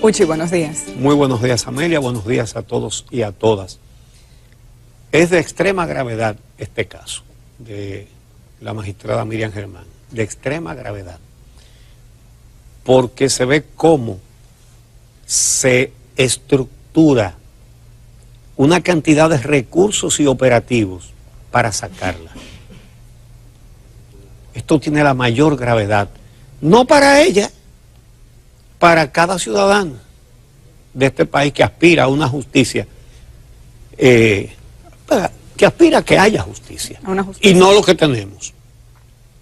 Puchi, buenos días. Muy buenos días, Amelia, buenos días a todos y a todas. Es de extrema gravedad este caso de la magistrada Miriam Germán, de extrema gravedad, porque se ve cómo se estructura una cantidad de recursos y operativos para sacarla. Esto tiene la mayor gravedad, no para ella, para cada ciudadano de este país que aspira a una justicia, que aspira a que haya justicia, y no lo que tenemos,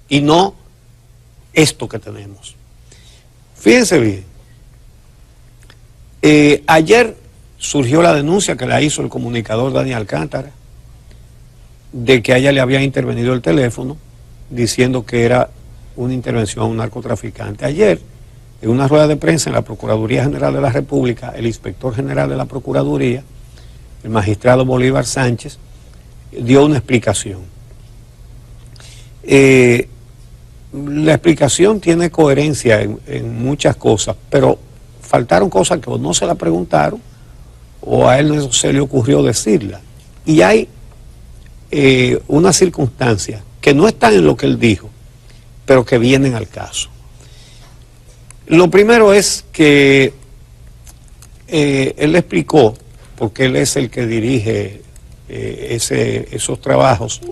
y no esto que tenemos. Fíjense bien, ayer surgió la denuncia que la hizo el comunicador Dani Alcántara, de que a ella le había intervenido el teléfono, diciendo que era una intervención a un narcotraficante. Ayer, en una rueda de prensa en la Procuraduría General de la República, el inspector general de la Procuraduría, el magistrado Bolívar Sánchez, dio una explicación. La explicación tiene coherencia en muchas cosas, pero faltaron cosas que o no se la preguntaron o a él no se le ocurrió decirla. Y hay una circunstancia que no están en lo que él dijo, pero que vienen al caso. Lo primero es que él explicó, porque él es el que dirige esos trabajos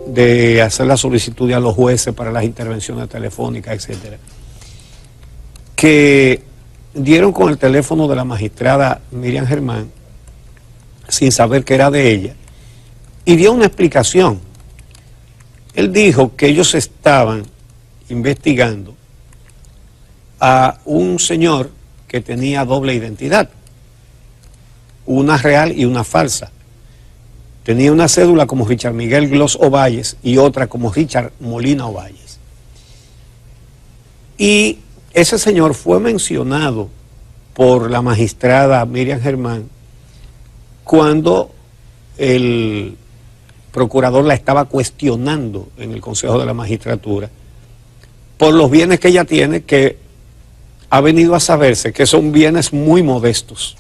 de hacer la solicitud a los jueces para las intervenciones telefónicas, etcétera, que dieron con el teléfono de la magistrada Miriam Germán sin saber que era de ella, y dio una explicación. Él dijo que ellos estaban investigando a un señor que tenía doble identidad, una real y una falsa. Tenía una cédula como Richard Miguel Glos Ovalles y otra como Richard Molina Ovalles. Y ese señor fue mencionado por la magistrada Miriam Germán cuando el procurador la estaba cuestionando en el Consejo de la Magistratura por los bienes que ella tiene, que ha venido a saberse que son bienes muy modestos,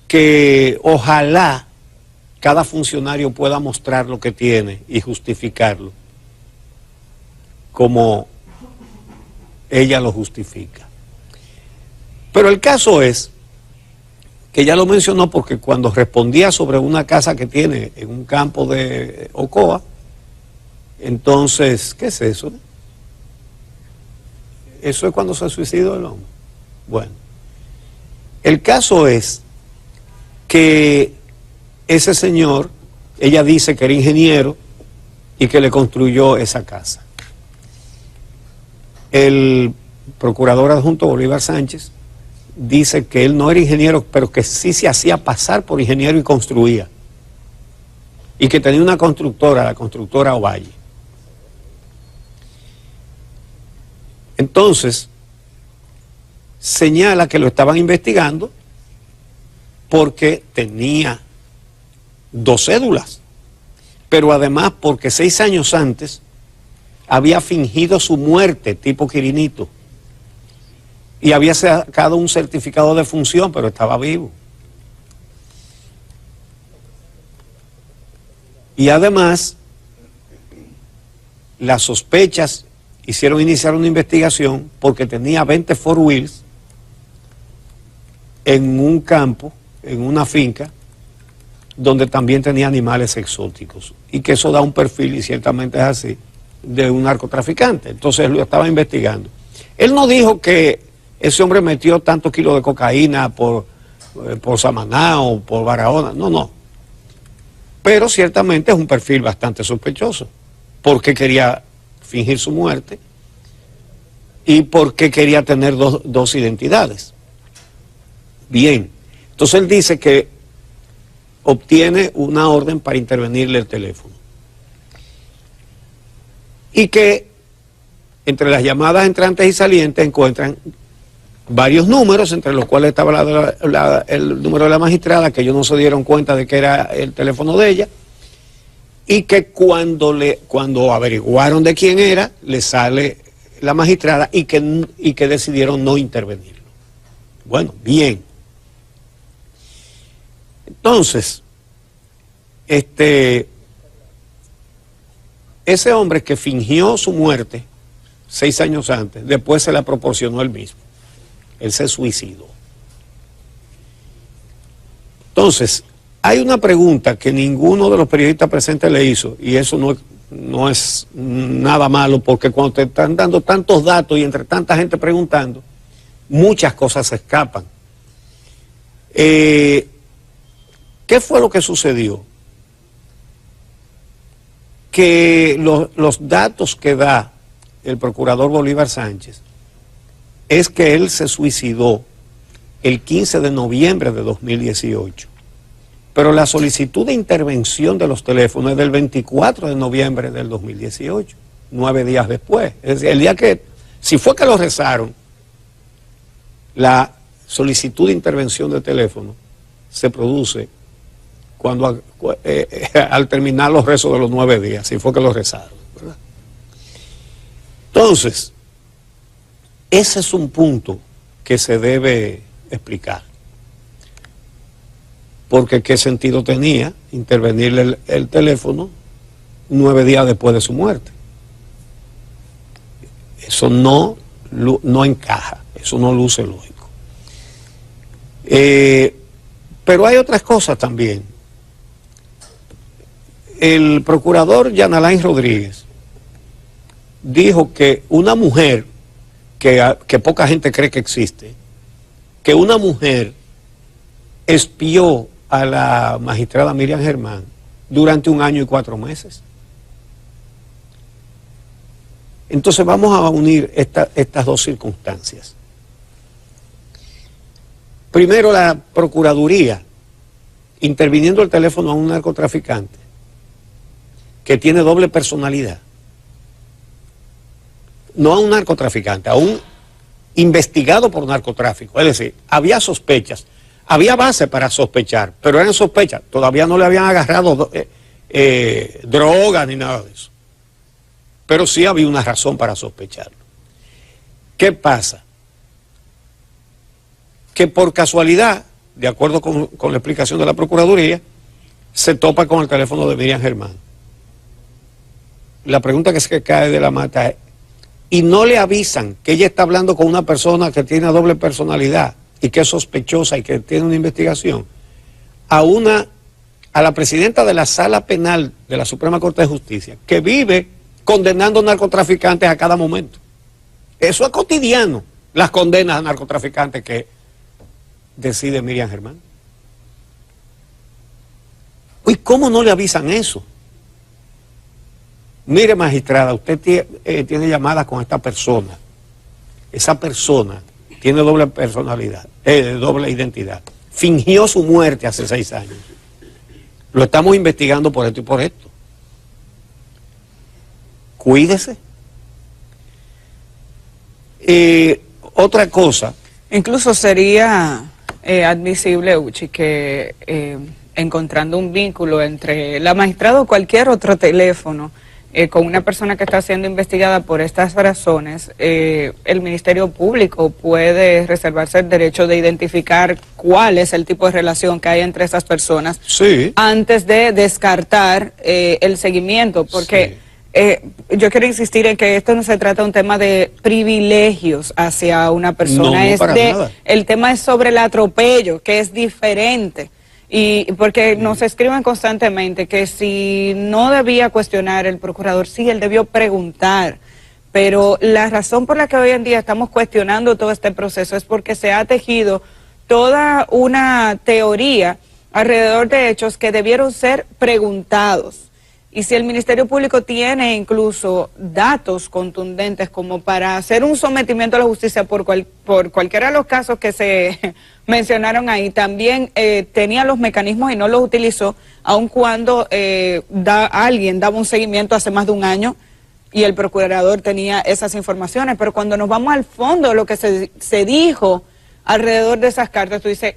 que ojalá cada funcionario pueda mostrar lo que tiene y justificarlo como ella lo justifica. Pero el caso es que ella lo mencionó porque cuando respondía sobre una casa que tiene en un campo de Ocoa, entonces, ¿qué es eso? Eso es cuando se suicidó el hombre. Bueno, el caso es que ese señor, ella dice que era ingeniero y que le construyó esa casa. El procurador adjunto Bolívar Sánchez dice que él no era ingeniero, pero que sí se hacía pasar por ingeniero y construía. Y que tenía una constructora, la constructora Ovalle. Entonces, señala que lo estaban investigando porque tenía 2 cédulas, pero además porque 6 años antes había fingido su muerte tipo Quirinito y había sacado un certificado de función, pero estaba vivo. Y además, las sospechas hicieron iniciar una investigación porque tenía 20 four wheels en un campo, en una finca, donde también tenía animales exóticos, y que eso da un perfil, y ciertamente es así, de un narcotraficante. Entonces lo estaba investigando. Él no dijo que ese hombre metió tantos kilos de cocaína por Samaná o por Barahona, no. Pero ciertamente es un perfil bastante sospechoso, porque quería fingir su muerte y porque quería tener dos identidades. Bien, entonces él dice que obtiene una orden para intervenirle el teléfono y que entre las llamadas entrantes y salientes encuentran varios números, entre los cuales estaba el número de la magistrada, que ellos no se dieron cuenta de que era el teléfono de ella, y que cuando averiguaron de quién era, le sale la magistrada y que decidieron no intervenirlo. Bueno, bien. Entonces, ese hombre que fingió su muerte 6 años antes, después se la proporcionó él mismo. Él se suicidó. Entonces, hay una pregunta que ninguno de los periodistas presentes le hizo, y eso no es nada malo, porque cuando te están dando tantos datos y entre tanta gente preguntando, muchas cosas se escapan. ¿Qué fue lo que sucedió? Que los datos que da el procurador Bolívar Sánchez es que él se suicidó el 15 de noviembre de 2018. Pero la solicitud de intervención de los teléfonos es del 24 de noviembre del 2018, 9 días después. Es decir, el día que, si fue que lo rezaron, la solicitud de intervención de teléfono se produce cuando al terminar los rezos de los 9 días, si fue que lo rezaron, ¿verdad? Entonces, ese es un punto que se debe explicar. Porque qué sentido tenía intervenirle el teléfono 9 días después de su muerte. Eso no encaja, eso no luce lógico. Pero hay otras cosas también. El procurador Jan Alain Rodríguez dijo que una mujer, que poca gente cree que existe, que una mujer espió a la magistrada Miriam Germán durante 1 año y 4 meses. Entonces vamos a unir estas dos circunstancias. Primero, la Procuraduría, interviniendo el teléfono a un narcotraficante que tiene doble personalidad. No a un narcotraficante, a un investigado por narcotráfico. Es decir, había sospechas. Había base para sospechar, pero eran sospechas. Todavía no le habían agarrado droga ni nada de eso. Pero sí había una razón para sospecharlo. ¿Qué pasa? Que por casualidad, de acuerdo con la explicación de la Procuraduría, se topa con el teléfono de Miriam Germán. La pregunta que se cae de la mata es, ¿y no le avisan que ella está hablando con una persona que tiene doble personalidad y que es sospechosa y que tiene una investigación, a la presidenta de la Sala Penal de la Suprema Corte de Justicia, que vive condenando narcotraficantes a cada momento? Eso es cotidiano, las condenas a narcotraficantes que decide Miriam Germán. ¿Y cómo no le avisan eso? Mire, magistrada, usted tiene llamadas con esta persona. Esa persona tiene doble personalidad, doble identidad. Fingió su muerte hace 6 años. Lo estamos investigando por esto y por esto. Cuídese. Otra cosa. Incluso sería admisible, Uchi, que encontrando un vínculo entre la magistrada o cualquier otro teléfono con una persona que está siendo investigada por estas razones, el Ministerio Público puede reservarse el derecho de identificar cuál es el tipo de relación que hay entre esas personas, sí, antes de descartar el seguimiento, porque yo quiero insistir en que esto no se trata de un tema de privilegios hacia una persona, el tema es sobre el atropello, que es diferente. Y porque nos escriben constantemente que si no debía cuestionar el procurador, sí, él debió preguntar, pero la razón por la que hoy en día estamos cuestionando todo este proceso es porque se ha tejido toda una teoría alrededor de hechos que debieron ser preguntados. Y si el Ministerio Público tiene incluso datos contundentes como para hacer un sometimiento a la justicia por cualquiera de los casos que se mencionaron ahí, también tenía los mecanismos y no los utilizó, aun cuando alguien daba un seguimiento hace más de 1 año y el procurador tenía esas informaciones. Pero cuando nos vamos al fondo de lo que se dijo alrededor de esas cartas, tú dices,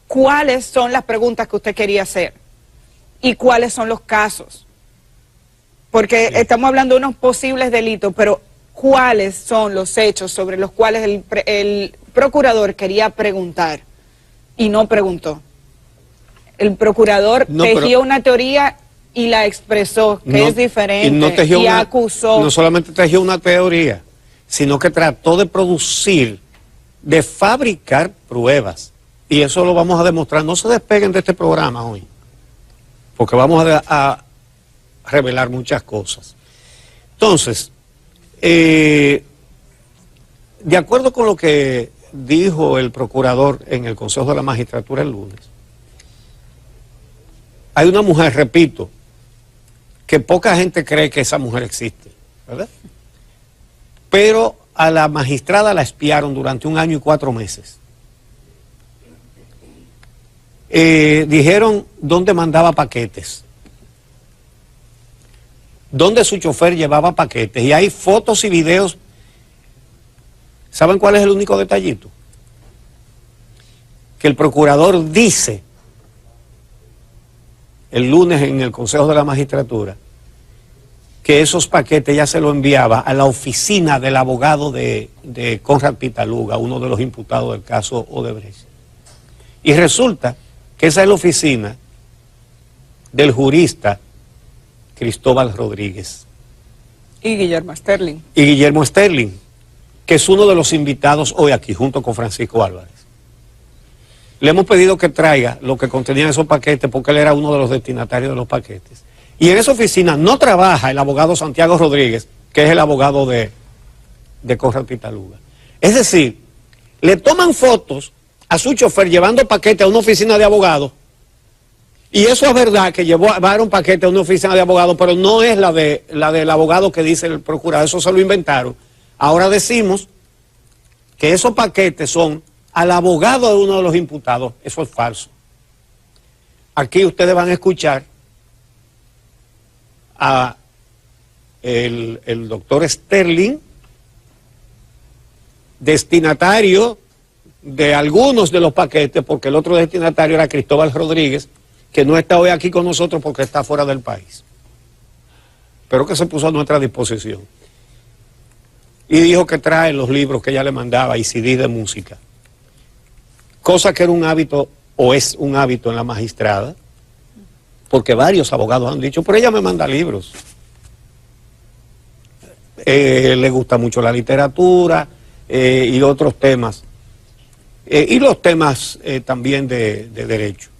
¿cuáles son las preguntas que usted quería hacer? ¿Y cuáles son los casos? Porque estamos hablando de unos posibles delitos, pero cuáles son los hechos sobre los cuales el procurador quería preguntar y no preguntó. El procurador tejió una teoría y la expresó, que es diferente, y acusó. No solamente tejió una teoría, sino que trató de producir, de fabricar pruebas. Y eso lo vamos a demostrar. No se despeguen de este programa hoy, porque vamos a revelar muchas cosas. Entonces, de acuerdo con lo que dijo el procurador en el Consejo de la Magistratura el lunes, hay una mujer, repito, que poca gente cree que esa mujer existe, ¿verdad? Pero a la magistrada la espiaron durante 1 año y 4 meses. Dijeron dónde mandaba paquetes, dónde su chofer llevaba paquetes, y hay fotos y videos. ¿Saben cuál es el único detallito? Que el procurador dice el lunes en el Consejo de la Magistratura que esos paquetes ya se los enviaba a la oficina del abogado de Conrad Pitaluga, uno de los imputados del caso Odebrecht. Y resulta que esa es la oficina del jurista Cristóbal Rodríguez. Y Guillermo Sterling. Y Guillermo Sterling, que es uno de los invitados hoy aquí, junto con Francisco Álvarez. Le hemos pedido que traiga lo que contenían esos paquetes, porque él era uno de los destinatarios de los paquetes. Y en esa oficina no trabaja el abogado Santiago Rodríguez, que es el abogado de Conrad Pitaluga. Es decir, le toman fotos a su chofer llevando paquetes a una oficina de abogados, y eso es verdad, que llevaron paquetes a una oficina de abogados, pero no es la del abogado que dice el procurador, eso se lo inventaron. Ahora decimos que esos paquetes son al abogado de uno de los imputados. Eso es falso. Aquí ustedes van a escuchar a el doctor Sterling, destinatario de algunos de los paquetes, porque el otro destinatario era Cristóbal Rodríguez, que no está hoy aquí con nosotros porque está fuera del país, pero que se puso a nuestra disposición. Y dijo que trae los libros que ella le mandaba y CD de música, cosa que era un hábito, o es un hábito en la magistrada, porque varios abogados han dicho, pero ella me manda libros. Le gusta mucho la literatura y otros temas, y los temas también de derecho.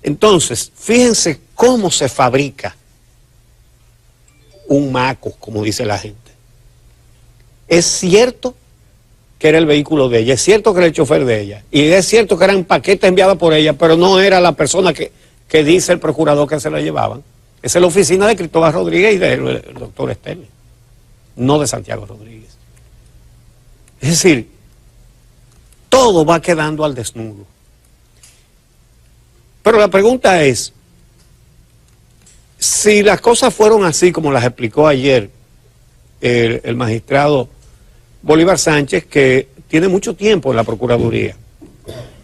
Entonces, fíjense cómo se fabrica un maco, como dice la gente. Es cierto que era el vehículo de ella, es cierto que era el chofer de ella, y es cierto que eran paquetes enviados por ella, pero no era la persona que dice el procurador que se la llevaban. Esa es la oficina de Cristóbal Rodríguez y del doctor Sterling, no de Santiago Rodríguez. Es decir, todo va quedando al desnudo. Pero la pregunta es, si las cosas fueron así como las explicó ayer el magistrado Bolívar Sánchez, que tiene mucho tiempo en la Procuraduría,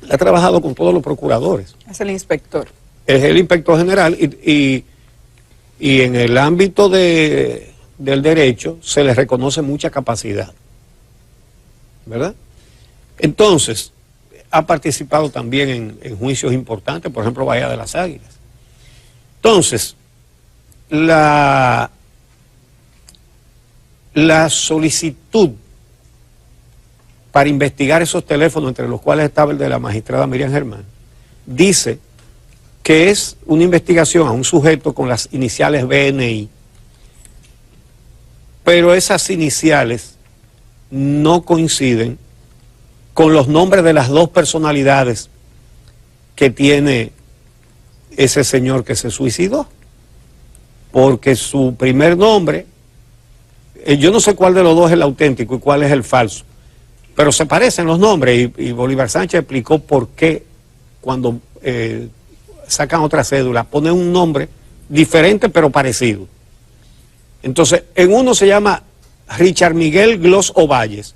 ha trabajado con todos los procuradores. Es el inspector. Es el inspector general y en el ámbito del derecho se le reconoce mucha capacidad, ¿verdad? Entonces, ha participado también en juicios importantes, por ejemplo, Bahía de las Águilas. Entonces, la solicitud para investigar esos teléfonos, entre los cuales estaba el de la magistrada Miriam Germán, dice que es una investigación a un sujeto con las iniciales BNI, pero esas iniciales no coinciden con los nombres de las dos personalidades que tiene ese señor que se suicidó, porque su primer nombre, yo no sé cuál de los dos es el auténtico y cuál es el falso, pero se parecen los nombres, y Bolívar Sánchez explicó por qué cuando sacan otra cédula ponen un nombre diferente pero parecido. Entonces, en uno se llama Richard Miguel Gloss Ovalles,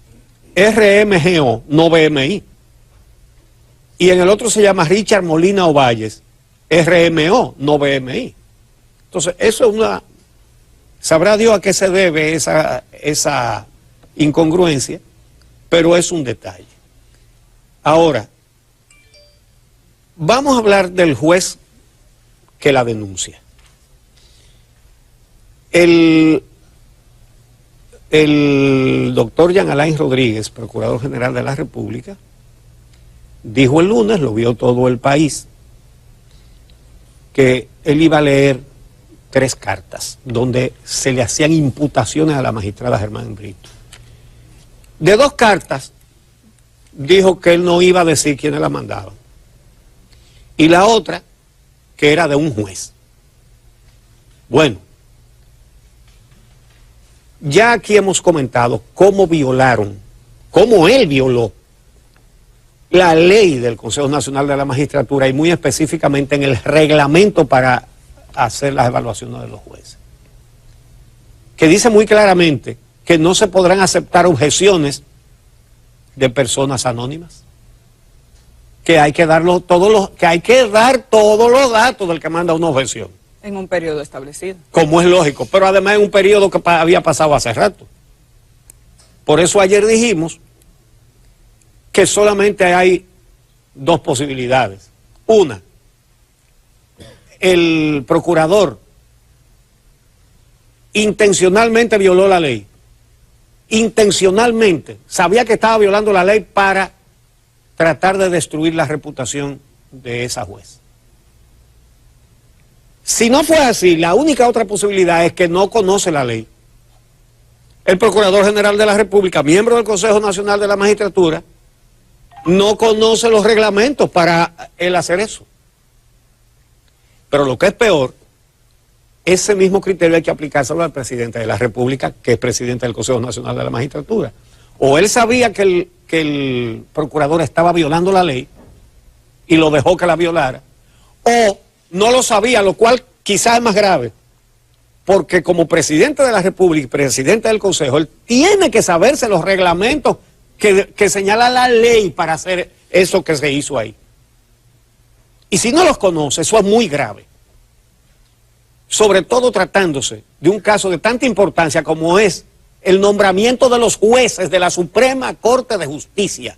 RMGO, no BMI. Y en el otro se llama Richard Molina Ovalles, RMO, no BMI. Entonces, eso es Sabrá Dios a qué se debe esa incongruencia, pero es un detalle. Ahora, vamos a hablar del juez que la denuncia. El doctor Jean Alain Rodríguez, Procurador General de la República, dijo el lunes, lo vio todo el país, que él iba a leer 3 cartas donde se le hacían imputaciones a la magistrada Germán Brito. De 2 cartas dijo que él no iba a decir quiénes la mandaban. Y la otra, que era de un juez. Bueno, ya aquí hemos comentado cómo él violó la ley del Consejo Nacional de la Magistratura y muy específicamente en el reglamento para hacer las evaluaciones de los jueces, que dice muy claramente que no se podrán aceptar objeciones de personas anónimas, que hay que dar todos los datos del que manda una objeción. En un periodo establecido. Como es lógico, pero además en un periodo que había pasado hace rato. Por eso ayer dijimos que solamente hay 2 posibilidades. Una, el procurador intencionalmente violó la ley. Intencionalmente. Sabía que estaba violando la ley para tratar de destruir la reputación de esa juez. Si no fue así, la única otra posibilidad es que no conoce la ley. El Procurador General de la República, miembro del Consejo Nacional de la Magistratura, no conoce los reglamentos para él hacer eso. Pero lo que es peor, ese mismo criterio hay que aplicárselo al presidente de la República, que es presidente del Consejo Nacional de la Magistratura. O él sabía que el procurador estaba violando la ley y lo dejó que la violara, o no lo sabía, lo cual quizás es más grave, porque como presidente de la República y presidente del Consejo, él tiene que saberse los reglamentos que señala la ley para hacer eso que se hizo ahí. Y si no los conoce, eso es muy grave. Sobre todo tratándose de un caso de tanta importancia como es el nombramiento de los jueces de la Suprema Corte de Justicia.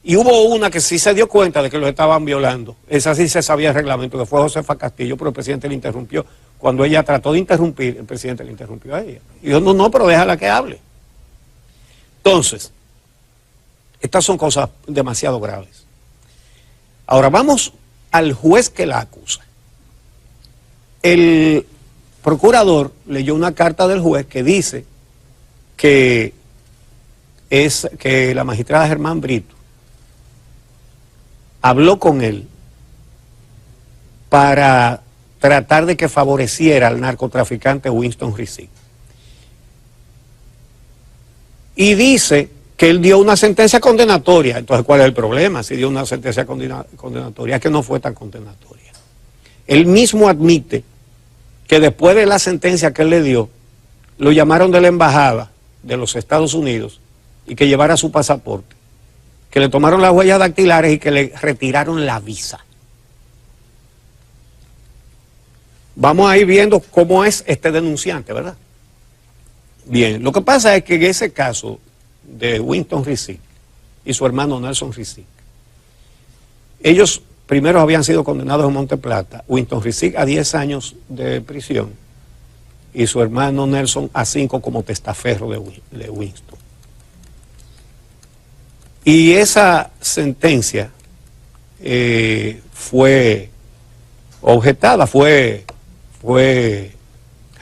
Y hubo una que sí se dio cuenta de que lo estaban violando. Esa sí se sabía el reglamento, que fue Josefa Castillo, pero el presidente le interrumpió. Cuando ella trató de interrumpir, el presidente le interrumpió a ella. Y dijo, no, pero déjala que hable. Entonces, estas son cosas demasiado graves. Ahora vamos al juez que la acusa. El procurador leyó una carta del juez que dice que la magistrada Germán Brito habló con él para tratar de que favoreciera al narcotraficante Winston Rizik. Y dice que él dio una sentencia condenatoria. Entonces, ¿cuál es el problema? Si dio una sentencia condenatoria, que no fue tan condenatoria. Él mismo admite que después de la sentencia que él le dio, lo llamaron de la embajada de los Estados Unidos y que llevara su pasaporte, que le tomaron las huellas dactilares y que le retiraron la visa. Vamos a ir viendo cómo es este denunciante, ¿verdad? Bien, lo que pasa es que en ese caso de Winston Rizik y su hermano Nelson Rizik, ellos primero habían sido condenados en Monte Plata, Winston Rizik a 10 años de prisión y su hermano Nelson a 5 como testaferro de Winston. Y esa sentencia fue objetada, fue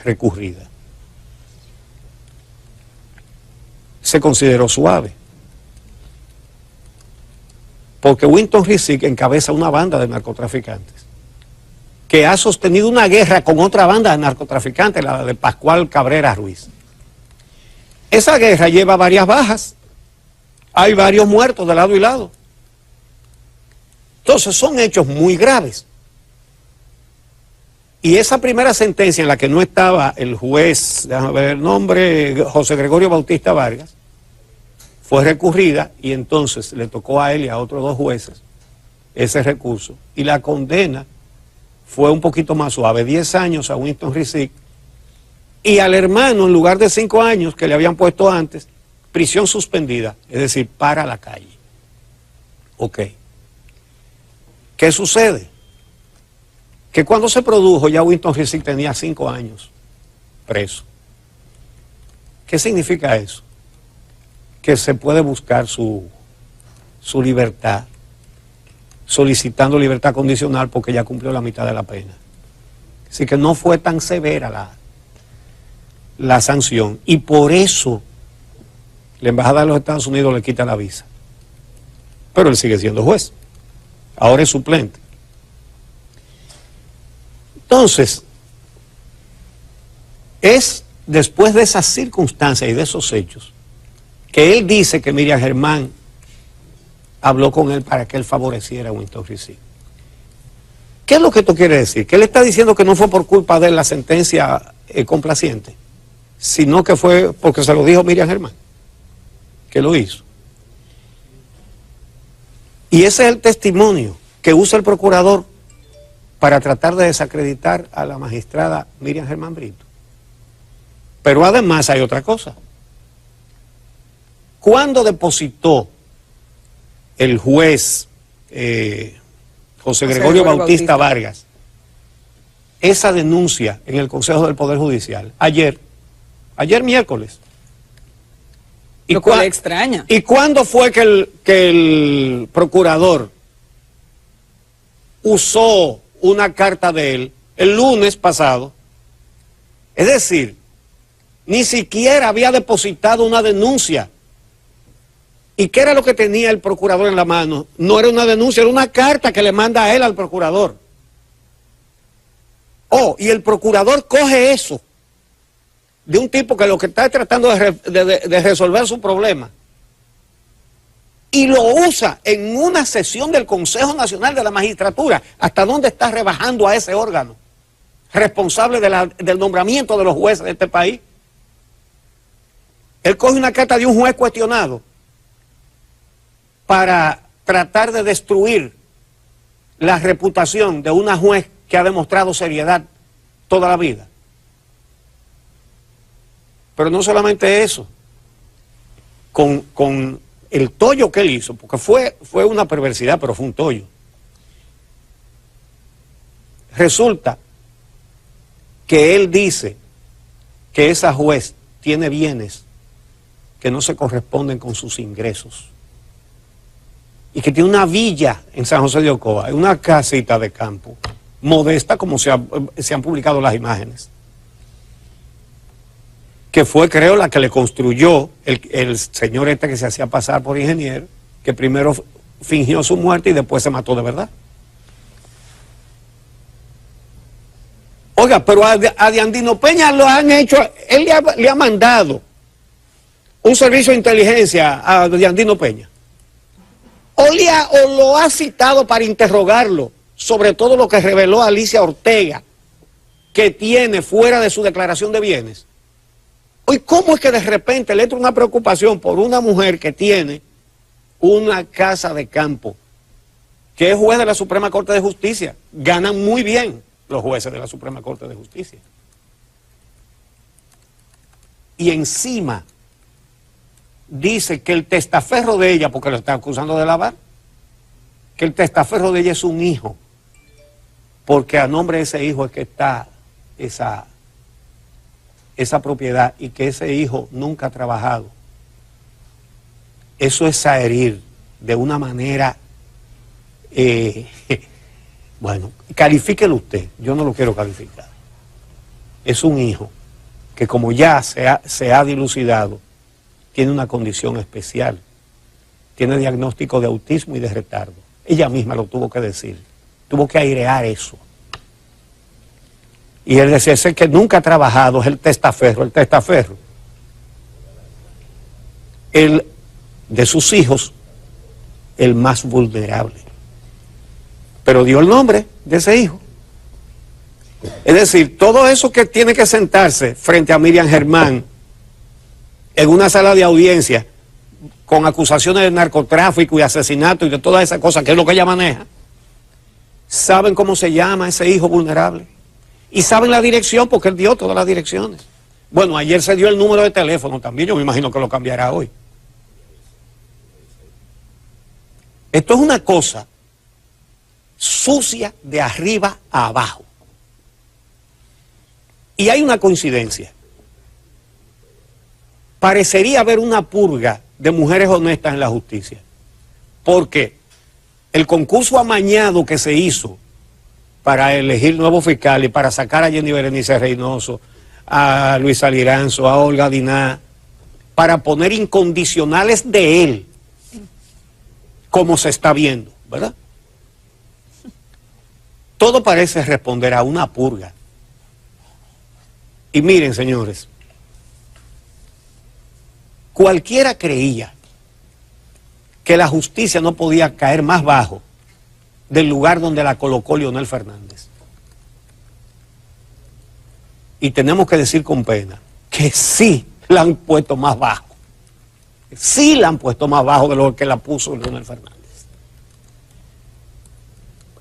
recurrida. Se consideró suave, porque Winston Rizik encabeza una banda de narcotraficantes que ha sostenido una guerra con otra banda de narcotraficantes, la de Pascual Cabrera Ruiz. Esa guerra lleva varias bajas, hay varios muertos de lado y lado. Entonces son hechos muy graves. Y esa primera sentencia en la que no estaba el juez, déjame ver el nombre, José Gregorio Bautista Vargas, fue recurrida y entonces le tocó a él y a otros 2 jueces ese recurso. Y la condena fue un poquito más suave, 10 años a Winston Rizzig, y al hermano, en lugar de 5 años que le habían puesto antes, prisión suspendida, es decir, para la calle. Ok. ¿Qué sucede? Que cuando se produjo, ya Winston Rizzig tenía 5 años preso. ¿Qué significa eso? Que se puede buscar su libertad, solicitando libertad condicional porque ya cumplió la mitad de la pena. Así que no fue tan severa la sanción, y por eso la Embajada de los Estados Unidos le quita la visa. Pero él sigue siendo juez. Ahora es suplente. Entonces, es después de esas circunstancias y de esos hechos que él dice que Miriam Germán habló con él para que él favoreciera a Winston Rizzig. ¿Qué es lo que esto quiere decir? Que él está diciendo que no fue por culpa de la sentencia complaciente, sino que fue porque se lo dijo Miriam Germán, que lo hizo. Y ese es el testimonio que usa el procurador para tratar de desacreditar a la magistrada Miriam Germán Brito. Pero además hay otra cosa. ¿Cuándo depositó el juez José Gregorio Bautista Vargas esa denuncia en el Consejo del Poder Judicial? Ayer miércoles. Lo cual extraña. ¿Y cuándo fue que el procurador usó una carta de él? El lunes pasado. Es decir, ni siquiera había depositado una denuncia. ¿Y qué era lo que tenía el procurador en la mano? No era una denuncia, era una carta que le manda a él al procurador. Oh, y el procurador coge eso de un tipo que lo que está tratando de resolver su problema y lo usa en una sesión del Consejo Nacional de la Magistratura. ¿Hasta dónde está rebajando a ese órgano responsable del nombramiento de los jueces de este país? Él coge una carta de un juez cuestionado para tratar de destruir la reputación de una juez que ha demostrado seriedad toda la vida. Pero no solamente eso, con el tollo que él hizo, porque fue una perversidad, pero fue un tollo. Resulta que él dice que esa juez tiene bienes que no se corresponden con sus ingresos, y que tiene una villa en San José de Ocoa, una casita de campo, modesta como se han publicado las imágenes, que fue, creo, la que le construyó el señor este que se hacía pasar por ingeniero, que primero fingió su muerte y después se mató de verdad. Oiga, pero a Diandino Peña lo han hecho, él le ha mandado un servicio de inteligencia a Diandino Peña. O lo ha citado para interrogarlo sobre todo lo que reveló Alicia Ortega, que tiene fuera de su declaración de bienes. Hoy, ¿cómo es que de repente le entra una preocupación por una mujer que tiene una casa de campo, que es juez de la Suprema Corte de Justicia? Ganan muy bien los jueces de la Suprema Corte de Justicia. Y encima dice que el testaferro de ella, porque lo está acusando de lavar, que el testaferro de ella es un hijo, porque a nombre de ese hijo es que está esa propiedad, y que ese hijo nunca ha trabajado. Eso es a herir de una manera, bueno, califíquelo usted, yo no lo quiero calificar. Es un hijo que, como ya se ha dilucidado, tiene una condición especial, tiene diagnóstico de autismo y de retardo. Ella misma lo tuvo que decir, tuvo que airear eso. Y él decía, ese que nunca ha trabajado es el testaferro. El de sus hijos, el más vulnerable. Pero dio el nombre de ese hijo. Es decir, todo eso que tiene que sentarse frente a Miriam Germán en una sala de audiencia con acusaciones de narcotráfico y asesinato y de todas esas cosas, que es lo que ella maneja, saben cómo se llama ese hijo vulnerable y saben la dirección porque él dio todas las direcciones. Bueno, ayer se dio el número de teléfono también, yo me imagino que lo cambiará hoy. Esto es una cosa sucia de arriba a abajo. Y hay una coincidencia. Parecería haber una purga de mujeres honestas en la justicia. Porque el concurso amañado que se hizo para elegir nuevo fiscal y para sacar a Jenny Berenice Reynoso, a Luisa Liranzo, a Olga Diná, para poner incondicionales de él, como se está viendo, ¿verdad? Todo parece responder a una purga. Y miren, señores, cualquiera creía que la justicia no podía caer más bajo del lugar donde la colocó Leonel Fernández. Y tenemos que decir con pena que sí la han puesto más bajo. Sí la han puesto más bajo de lo que la puso Leonel Fernández.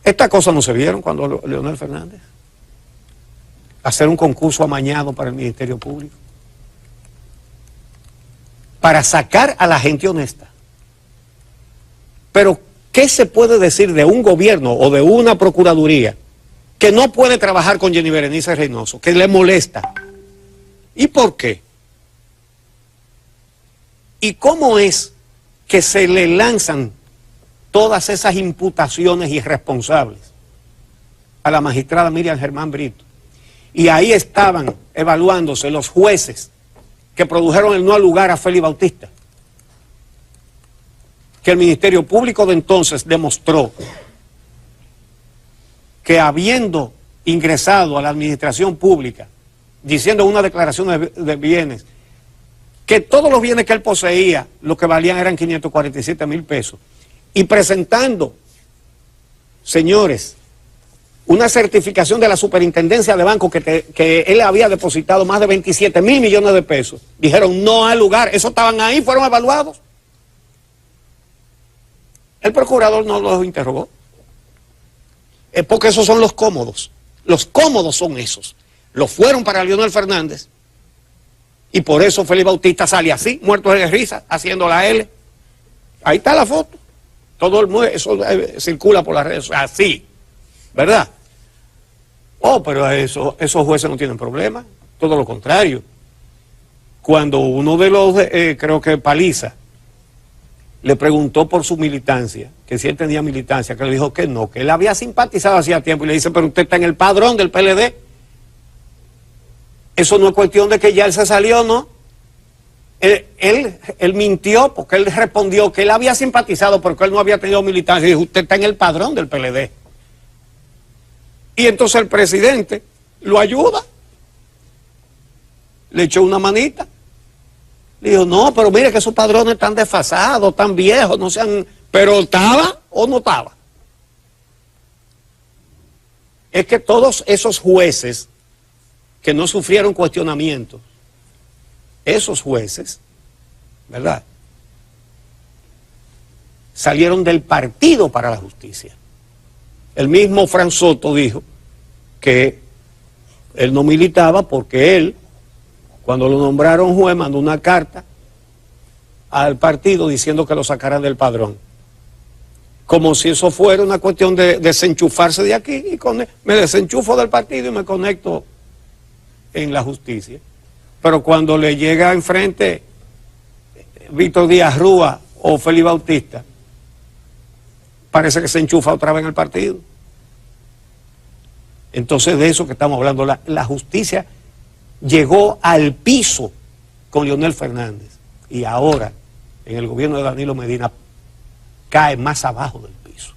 Estas cosas no se vieron cuando Leonel Fernández. Hacer un concurso amañado para el Ministerio Público. Para sacar a la gente honesta. Pero, ¿qué se puede decir de un gobierno o de una procuraduría que no puede trabajar con Jenny Berenice Reynoso, que le molesta? ¿Y por qué? ¿Y cómo es que se le lanzan todas esas imputaciones irresponsables a la magistrada Miriam Germán Brito? Y ahí estaban evaluándose los jueces que produjeron el no lugar a Félix Bautista. Que el Ministerio Público de entonces demostró que habiendo ingresado a la administración pública, diciendo una declaración de bienes, que todos los bienes que él poseía, lo que valían eran 547,000 pesos, y presentando, señores, una certificación de la superintendencia de banco que él había depositado más de 27,000 millones de pesos, dijeron no hay lugar, esos estaban ahí, fueron evaluados. El procurador no los interrogó. Es porque esos son los cómodos. Los cómodos son esos. Los fueron para Leonel Fernández. Y por eso Félix Bautista sale así, muerto de risa, haciendo la L. Ahí está la foto. Todo el mundo, eso circula por las redes, así. ¿Verdad? Oh, pero esos jueces no tienen problema. Todo lo contrario. Cuando uno de los, creo que Paliza, le preguntó por su militancia, que si él tenía militancia, que le dijo que no, que él había simpatizado hacía tiempo, y le dice, pero usted está en el padrón del PLD. Eso no es cuestión de que ya él se salió, ¿no? Él mintió porque él respondió que él había simpatizado porque él no había tenido militancia, y dijo, usted está en el padrón del PLD. Y entonces el presidente lo ayuda, le echó una manita. Le dijo, no, pero mire que esos padrones están desfasados, están viejos, no sean... Pero ¿estaba o no estaba? Es que todos esos jueces que no sufrieron cuestionamientos, esos jueces, ¿verdad?, salieron del Partido para la Justicia. El mismo Fran Soto dijo que él no militaba porque él, cuando lo nombraron juez, mandó una carta al partido diciendo que lo sacaran del padrón. Como si eso fuera una cuestión de desenchufarse de aquí, y me desenchufo del partido y me conecto en la justicia. Pero cuando le llega enfrente Víctor Díaz Rúa o Félix Bautista, parece que se enchufa otra vez en el partido. Entonces, de eso que estamos hablando, la justicia llegó al piso con Leonel Fernández y ahora en el gobierno de Danilo Medina cae más abajo del piso.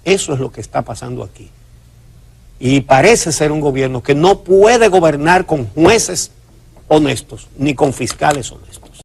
Eso es lo que está pasando aquí. Y parece ser un gobierno que no puede gobernar con jueces honestos ni con fiscales honestos.